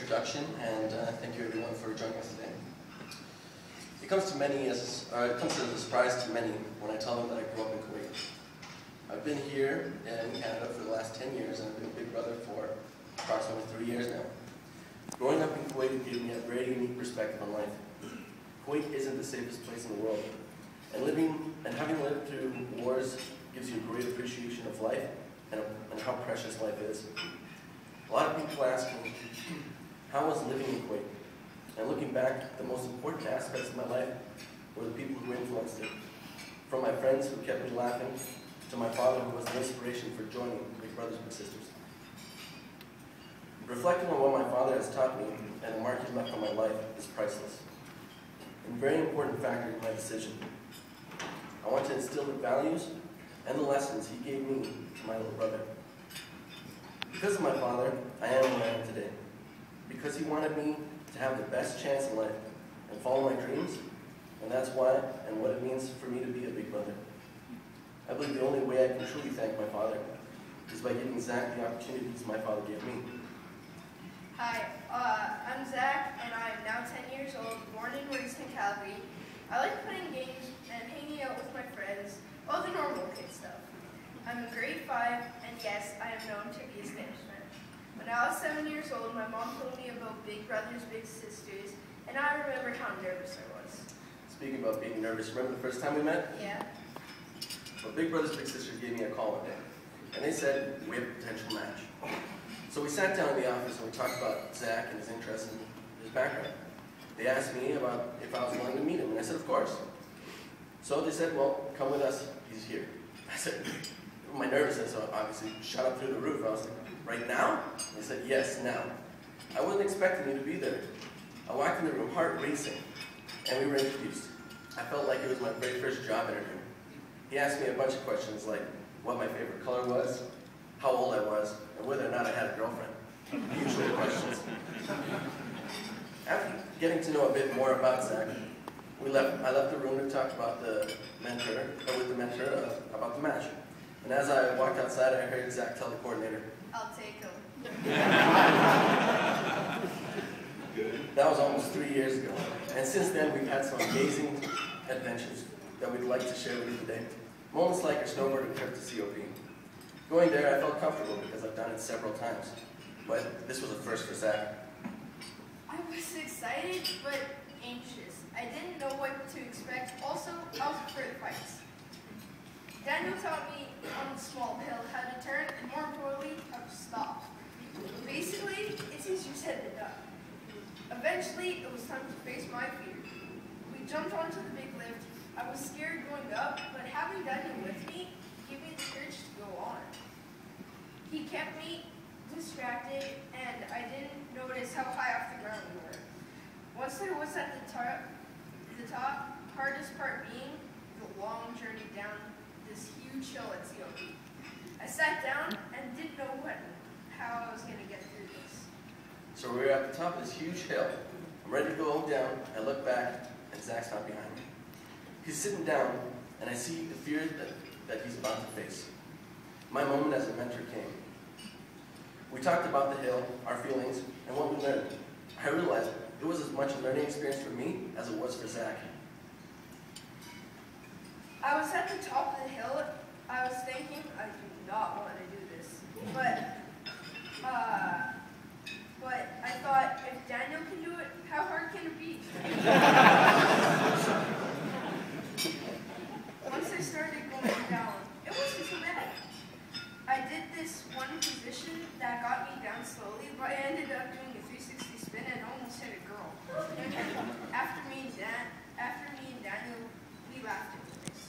introduction, and thank you everyone for joining us today. It comes as a surprise to many when I tell them that I grew up in Kuwait. I've been here in Canada for the last 10 years, and I've been a Big Brother for approximately 3 years now. Growing up in Kuwait gave me a very unique perspective on life. Kuwait isn't the safest place in the world, and having lived through wars gives you a great appreciation of life and how precious life is. A lot of people ask me, how was living in Kuwait? And looking back, the most important aspects of my life were the people who influenced it. From my friends who kept me laughing, to my father who was the inspiration for joining Big Brothers Big Sisters. Reflecting on what my father has taught me and the mark he left on my life is priceless. And a very important factor in my decision. I want to instill the values and the lessons he gave me to my little brother. Because of my father, I am where I am today. Because he wanted me to have the best chance in life and follow my dreams, and that's why and what it means for me to be a Big Brother. I believe the only way I can truly thank my father is by giving Zach the opportunities my father gave me. Hi, I'm Zach, and I'm now 10 years old, born and raised in Calgary. I like playing games and hanging out with my friends, all the normal kid stuff. I'm in grade 5, and yes, I am known to be a Spanish man. When I was 7 years old, my mom told me about Big Brothers Big Sisters, and I remember how nervous I was. Speaking about being nervous, remember the first time we met? Yeah. Well, Big Brothers Big Sisters gave me a call one day, and they said, we have a potential match. So we sat down in the office and we talked about Zach and his interests and his background. They asked me about if I was willing to meet him, and I said, of course. So they said, well, come with us, he's here. I said, my nervousness obviously shot up through the roof. I was like, right now? They said, yes, now. I wasn't expecting you to be there. I walked in the room, heart racing, and we were introduced. I felt like it was my very first job interview. He asked me a bunch of questions like what my favorite color was, how old I was, and whether or not I had a girlfriend. Usual questions. After getting to know a bit more about Zach, I left the room to talk about with the mentor about the match. And as I walked outside, I heard Zach tell the coordinator, I'll take him. That was almost 3 years ago. And since then, we've had some amazing adventures that we'd like to share with you today. Moments like our snowboarding trip to COP. Going there, I felt comfortable because I've done it several times. But this was a first for Zach. I was excited, but anxious. I didn't know what to expect. Also, I was afraid of heights. Daniel taught me on the small hill how to turn, and more importantly, how to stop. Basically, it's easier said than done. Eventually, it was time to face my fear. We jumped onto the big lift. I was scared going up, but having Daniel with me gave me the courage to go on. He kept me distracted, and I didn't notice how high off the ground we were. Once I was at the top, hardest part being the long journey down this huge hill at COP. I sat down and didn't know how I was going to get through this. So we're at the top of this huge hill. I'm ready to go down. I look back, and Zach's not behind me. He's sitting down, and I see the fear that he's about to face. My moment as a mentor came. We talked about the hill, our feelings, and what we learned. I realized it was as much a learning experience for me as it was for Zach. I was at the top of the hill. I was thinking, I do not want to do this. But I thought, if Daniel can do it, how hard can it be? Once I started going down, it wasn't too bad. I did this one position that got me down slowly, but I ended up doing a 360 spin and almost hit a girl. After me and Daniel, we laughed at this.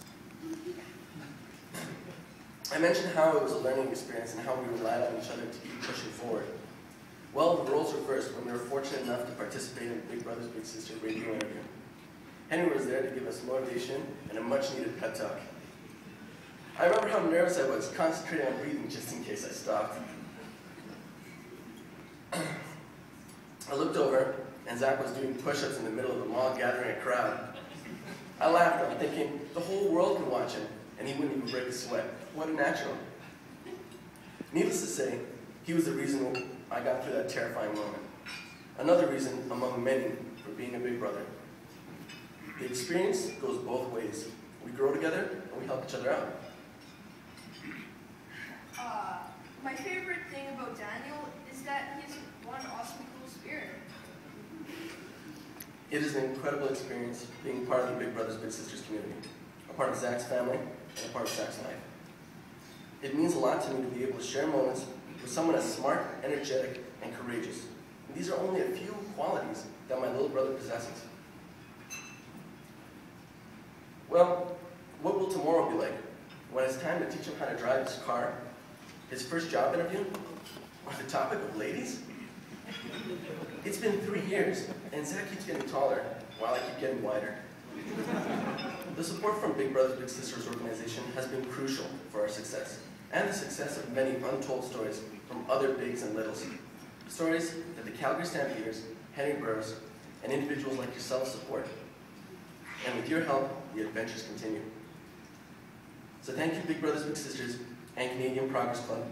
I mentioned how it was a learning experience and how we relied on each other to keep pushing forward. Well, the roles reversed when we were fortunate enough to participate in Big Brothers Big Sisters radio interview. Henry was there to give us motivation and a much-needed pep talk. I remember how nervous I was, concentrating on breathing just in case I stopped. I looked over, and Zach was doing push-ups in the middle of the mall gathering a crowd. I laughed. I'm thinking, the whole world can watch him, and he wouldn't even break a sweat. What a natural. Needless to say, he was the reason I got through that terrifying moment. Another reason among many for being a big brother. The experience goes both ways. We grow together and we help each other out. My favorite thing about Daniel is that he's one awesome cool spirit. It is an incredible experience being part of the Big Brothers Big Sisters community, a part of Zach's family, and a part of Zach's life. It means a lot to me to be able to share moments with someone as smart, energetic, and courageous. And these are only a few qualities that my little brother possesses. Well, what will tomorrow be like when it's time to teach him how to drive his car, his first job interview, on the topic of ladies? It's been 3 years, and Zach keeps getting taller, while I keep getting wider. The support from Big Brothers Big Sisters organization has been crucial for our success, and the success of many untold stories from other bigs and littles. Stories that the Calgary Stampeders, Henry Burroughs, and individuals like yourselves support. And with your help, the adventures continue. So thank you, Big Brothers Big Sisters, and Canadian Progress Club.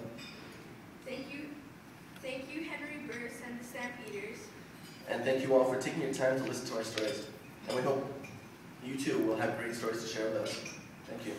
Thank you, Henry Burroughs and the Stampeders. And thank you all for taking your time to listen to our stories. And we hope you too will have great stories to share with us. Thank you.